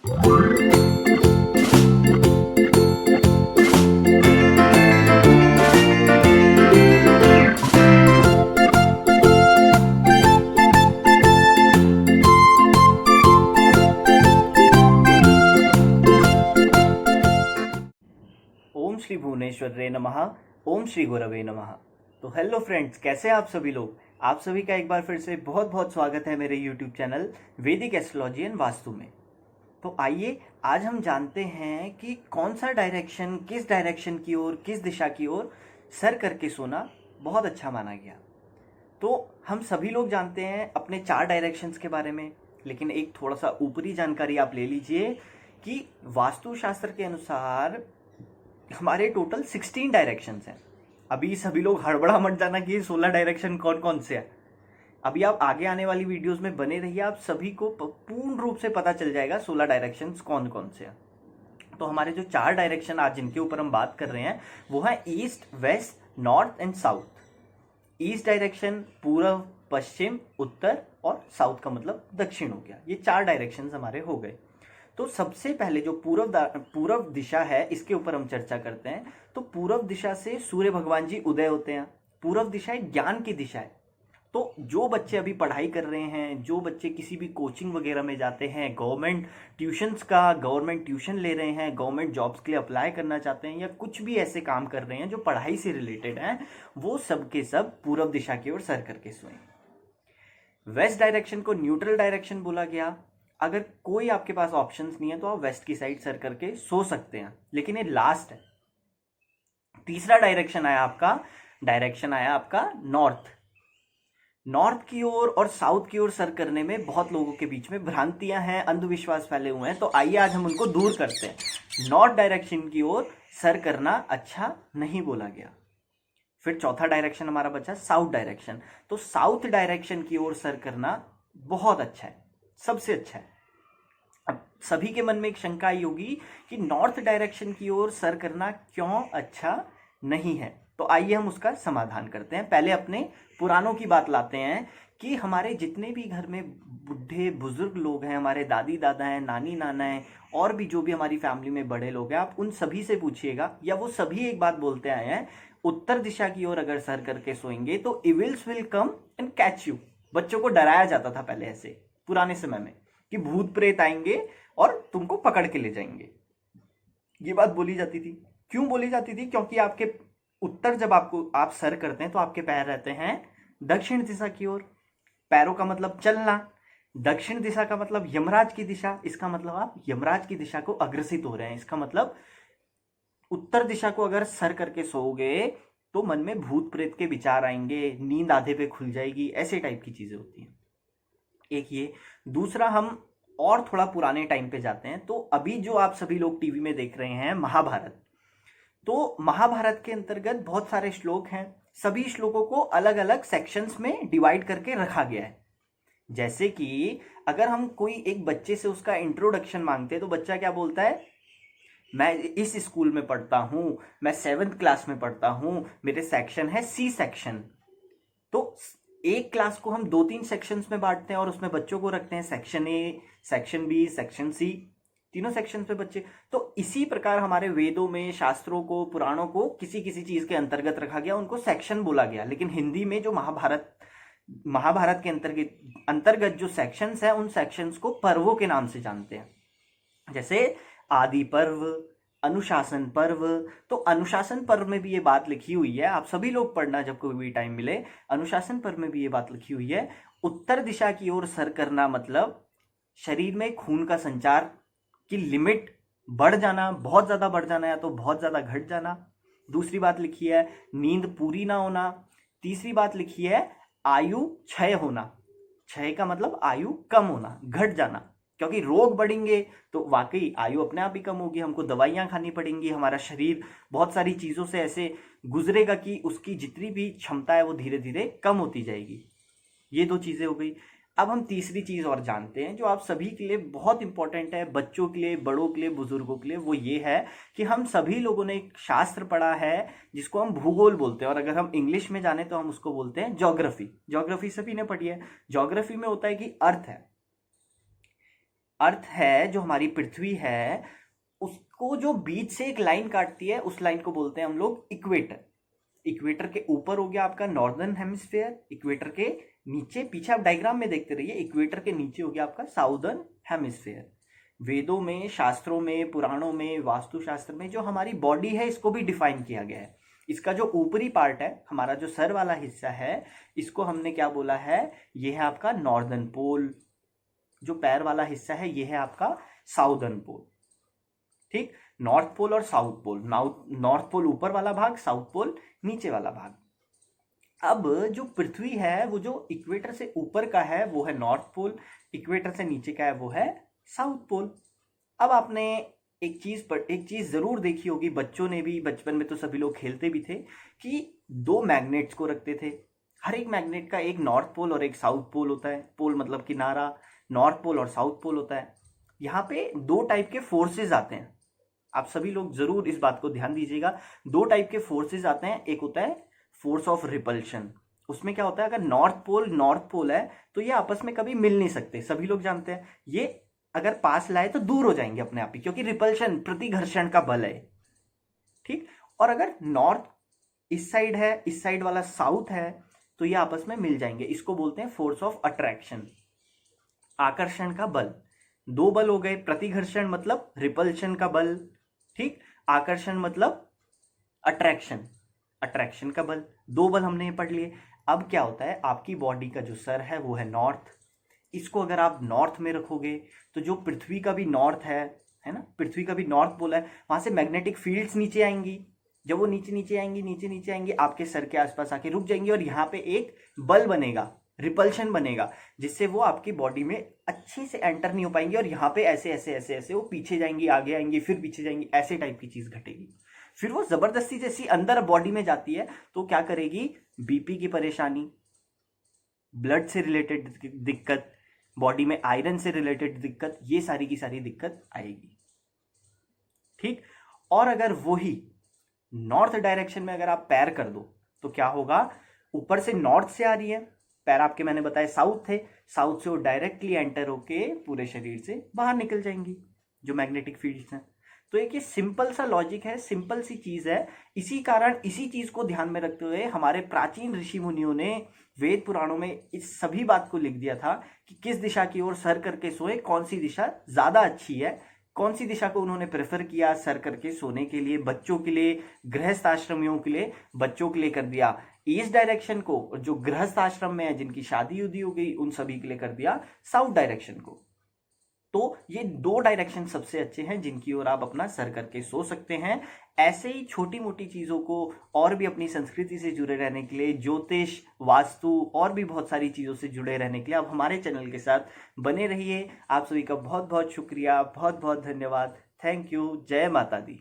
ओम श्री भुवनेश्वरे नमः। ओम श्री गुरवे नमः। तो हेलो फ्रेंड्स, कैसे आप सभी लोग। आप सभी का एक बार फिर से बहुत बहुत स्वागत है मेरे यूट्यूब चैनल वैदिक एस्ट्रोलॉजी एंड वास्तु में। तो आइए आज हम जानते हैं कि कौन सा डायरेक्शन, किस डायरेक्शन की ओर, किस दिशा की ओर सर करके सोना बहुत अच्छा माना गया। तो हम सभी लोग जानते हैं अपने 4 डायरेक्शंस के बारे में, लेकिन एक थोड़ा सा ऊपरी जानकारी आप ले लीजिए कि वास्तुशास्त्र के अनुसार हमारे टोटल 16 डायरेक्शंस हैं। अभी सभी लोग हड़बड़ा मत जाना कि 16 डायरेक्शन कौन कौन से हैं। अभी आप आगे आने वाली वीडियोस में बने रहिए, आप सभी को पूर्ण रूप से पता चल जाएगा 16 डायरेक्शंस कौन कौन से हैं। तो हमारे जो 4 डायरेक्शन आज जिनके ऊपर हम बात कर रहे हैं वो है east, west, north and south. East direction पूर्व, पश्चिम, उत्तर और साउथ का मतलब दक्षिण हो गया। ये 4 डायरेक्शंस हमारे हो गए। तो सबसे पहले जो पूर्व दिशा है इसके ऊपर हम चर्चा करते हैं। तो पूर्व दिशा से सूर्य भगवान जी उदय होते हैं। पूर्व दिशा एक ज्ञान की दिशा है। तो जो बच्चे अभी पढ़ाई कर रहे हैं, जो बच्चे किसी भी कोचिंग वगैरह में जाते हैं, गवर्नमेंट ट्यूशन ले रहे हैं, गवर्नमेंट जॉब्स के लिए अप्लाई करना चाहते हैं या कुछ भी ऐसे काम कर रहे हैं जो पढ़ाई से रिलेटेड हैं, वो सब के सब पूर्व दिशा की ओर सर करके सोएं। वेस्ट डायरेक्शन को न्यूट्रल डायरेक्शन बोला गया। अगर कोई आपके पास ऑप्शंस नहीं है तो आप वेस्ट की साइड सर करके सो सकते हैं, लेकिन ये लास्ट है। तीसरा डायरेक्शन आया आपका नॉर्थ की ओर और साउथ की ओर सर करने में बहुत लोगों के बीच में भ्रांतियां हैं, अंधविश्वास फैले हुए हैं। तो आइए आज हम उनको दूर करते हैं। नॉर्थ डायरेक्शन की ओर सर करना अच्छा नहीं बोला गया। फिर चौथा डायरेक्शन हमारा बचा साउथ डायरेक्शन। तो साउथ डायरेक्शन की ओर सर करना बहुत अच्छा है, सबसे अच्छा है। अब सभी के मन में एक शंका आई होगी कि नॉर्थ डायरेक्शन की ओर सर करना क्यों अच्छा नहीं है। तो आइए हम उसका समाधान करते हैं। पहले अपने पुराणों की बात लाते हैं कि हमारे जितने भी घर में बुढ़े बुजुर्ग लोग हैं, हमारे दादी दादा हैं, नानी नाना हैं, और भी जो भी हमारी फैमिली में बड़े लोग हैं, आप उन सभी से पूछिएगा, या वो सभी एक बात बोलते आए हैं, उत्तर दिशा की ओर अगर सर करके सोएंगे तो evils will come and catch you. बच्चों को डराया जाता था पहले ऐसे पुराने समय में कि भूत प्रेत आएंगे और तुमको पकड़ के ले जाएंगे। ये बात बोली जाती थी। क्यों बोली जाती थी? क्योंकि आपके उत्तर जब आप सर करते हैं तो आपके पैर रहते हैं दक्षिण दिशा की ओर। पैरों का मतलब चलना, दक्षिण दिशा का मतलब यमराज की दिशा। इसका मतलब आप यमराज की दिशा को अग्रसित हो रहे हैं। इसका मतलब उत्तर दिशा को अगर सर करके सोओगे तो मन में भूत प्रेत के विचार आएंगे, नींद आधे पे खुल जाएगी, ऐसे टाइप की चीजें होती हैं। एक ये। दूसरा, हम और थोड़ा पुराने टाइम पे जाते हैं। तो अभी जो आप सभी लोग टीवी में देख रहे हैं महाभारत, तो महाभारत के अंतर्गत बहुत सारे श्लोक हैं। सभी श्लोकों को अलग अलग सेक्शंस में डिवाइड करके रखा गया है। जैसे कि अगर हम कोई एक बच्चे से उसका इंट्रोडक्शन मांगते हैं तो बच्चा क्या बोलता है? मैं इस स्कूल में पढ़ता हूं, मैं 7th क्लास में पढ़ता हूं, मेरे सेक्शन है सी सेक्शन। तो एक क्लास को हम 2-3 सेक्शंस में बांटते हैं और उसमें बच्चों को रखते हैं section A, section B, section C, तीनों सेक्शंस में बच्चे। तो इसी प्रकार हमारे वेदों में, शास्त्रों को, पुराणों को किसी किसी चीज के अंतर्गत रखा गया, उनको सेक्शन बोला गया। लेकिन हिंदी में जो महाभारत के अंतर्गत जो सेक्शंस हैं, उन सेक्शंस को पर्वों के नाम से जानते हैं। जैसे आदि पर्व, अनुशासन पर्व। तो अनुशासन पर्व में भी ये बात लिखी हुई है, आप सभी लोग पढ़ना जब कोई भी टाइम मिले। अनुशासन पर्व में भी ये बात लिखी हुई है, उत्तर दिशा की ओर सर करना मतलब शरीर में खून का संचार की लिमिट बढ़ जाना, बहुत ज्यादा बढ़ जाना या तो बहुत ज्यादा घट जाना। दूसरी बात लिखी है नींद पूरी ना होना। तीसरी बात लिखी है आयु क्षय होना। क्षय का मतलब आयु कम होना, घट जाना, क्योंकि रोग बढ़ेंगे तो वाकई आयु अपने आप ही कम होगी, हमको दवाइयां खानी पड़ेंगी, हमारा शरीर बहुत सारी चीजों से ऐसे गुजरेगा कि उसकी जितनी भी क्षमता है वो धीरे धीरे कम होती जाएगी। ये 2 चीजें हो गई। अब हम तीसरी चीज और जानते हैं जो आप सभी के लिए बहुत इंपॉर्टेंट है, बच्चों के लिए, बड़ों के लिए, बुजुर्गों के लिए। वो ये है कि हम सभी लोगों ने एक शास्त्र पढ़ा है जिसको हम भूगोल बोलते हैं, और अगर हम इंग्लिश में जाने तो हम उसको बोलते हैं ज्योग्राफी। ज्योग्राफी सभी ने पढ़ी है। ज्योग्राफी में होता है कि अर्थ है, अर्थ है, जो हमारी पृथ्वी है, उसको जो बीच से एक लाइन काटती है उस लाइन को बोलते हैं हम लोग इक्वेटर। इक्वेटर के ऊपर हो गया आपका नॉर्दर्न हेमिस्फेयर, इक्वेटर के नीचे, पीछे आप डायग्राम में देखते रहिए, इक्वेटर के नीचे हो गया आपका साउदर्न हेमिस्फेयर। वेदों में, शास्त्रों में, पुराणों में, वास्तुशास्त्र में जो हमारी बॉडी है इसको भी डिफाइन किया गया है। इसका जो ऊपरी पार्ट है, हमारा जो सर वाला हिस्सा है, इसको हमने क्या बोला है, ये है आपका नॉर्दर्न पोल। जो पैर वाला हिस्सा है ये है आपका साउदर्न पोल। ठीक, नॉर्थ पोल और साउथ पोल। नॉर्थ पोल ऊपर वाला भाग, साउथ पोल नीचे वाला भाग। अब जो पृथ्वी है वो जो इक्वेटर से ऊपर का है वो है नॉर्थ पोल, इक्वेटर से नीचे का है वो है साउथ पोल। अब आपने एक चीज जरूर देखी होगी, बच्चों ने भी, बचपन में तो सभी लोग खेलते भी थे, कि दो मैग्नेट्स को रखते थे। हर एक मैग्नेट का एक नॉर्थ पोल और एक साउथ पोल होता है। पोल मतलब किनारा, नॉर्थ पोल और साउथ पोल होता है। यहाँ पे दो टाइप के फोर्सेस आते हैं, आप सभी लोग जरूर इस बात को ध्यान दीजिएगा। दो टाइप के फोर्सेस आते हैं, एक होता है फोर्स ऑफ रिपल्शन। उसमें क्या होता है, अगर नॉर्थ पोल है तो ये आपस में कभी मिल नहीं सकते, सभी लोग जानते हैं। ये अगर पास लाए तो दूर हो जाएंगे अपने आप ही, क्योंकि रिपल्शन, प्रतिघर्षण का बल है। ठीक, और अगर नॉर्थ इस साइड है, इस साइड वाला साउथ है, तो ये आपस में मिल जाएंगे। इसको बोलते हैं फोर्स ऑफ अट्रैक्शन, आकर्षण का बल। दो बल हो गए, प्रतिघर्षण मतलब रिपल्शन का बल, ठीक, आकर्षण मतलब अट्रैक्शन, अट्रैक्शन का बल। दो बल हमने पढ़ लिए। अब क्या होता है, आपकी बॉडी का जो सर है वो है नॉर्थ। इसको अगर आप नॉर्थ में रखोगे तो जो पृथ्वी का भी नॉर्थ है ना, पृथ्वी का भी नॉर्थ पोल है, वहां से मैग्नेटिक फील्ड्स नीचे आएंगी। जब वो नीचे नीचे आएंगी आपके सर के आसपास आके रुक जाएंगी, और यहाँ पे एक बल बनेगा, रिपल्शन बनेगा, जिससे वो आपकी बॉडी में अच्छे से एंटर नहीं हो पाएंगे, और यहाँ पे ऐसे ऐसे ऐसे ऐसे वो पीछे जाएंगी, आगे आएंगी, फिर पीछे जाएंगी, ऐसे टाइप की चीज घटेगी। फिर वो जबरदस्ती जैसी अंदर बॉडी में जाती है तो क्या करेगी, बीपी की परेशानी, ब्लड से रिलेटेड दिक्कत, बॉडी में आयरन से रिलेटेड दिक्कत, ये सारी की सारी दिक्कत आएगी। ठीक, और अगर वही नॉर्थ डायरेक्शन में अगर आप पैर कर दो तो क्या होगा, ऊपर से नॉर्थ से आ रही है, पैर आपके मैंने बताया साउथ थे, साउथ से वो डायरेक्टली एंटर होके पूरे शरीर से बाहर निकल जाएंगी जो मैग्नेटिक फील्ड्स हैं। तो एक ये सिंपल सा लॉजिक है, सिंपल सी चीज है। इसी कारण, इसी चीज को ध्यान में रखते हुए हमारे प्राचीन ऋषि मुनियों ने वेद पुराणों में इस सभी बात को लिख दिया था कि किस दिशा की ओर सर करके सोए, कौन सी दिशा ज्यादा अच्छी है, कौन सी दिशा को उन्होंने प्रेफर किया सर करके सोने के लिए। बच्चों के लिए, गृहस्थ आश्रमियों के लिए, बच्चों के लिए कर दिया ईस्ट डायरेक्शन को, जो गृहस्थ आश्रम में है, जिनकी शादी उदी हो गई, उन सभी के लिए कर दिया साउथ डायरेक्शन को। तो ये दो डायरेक्शन सबसे अच्छे हैं जिनकी ओर आप अपना सर करके सो सकते हैं। ऐसे ही छोटी मोटी चीजों को और भी अपनी संस्कृति से जुड़े रहने के लिए, ज्योतिष, वास्तु और भी बहुत सारी चीजों से जुड़े रहने के लिए आप हमारे चैनल के साथ बने रहिए। आप सभी का बहुत बहुत शुक्रिया, बहुत बहुत धन्यवाद। Thank you. जय माता दी।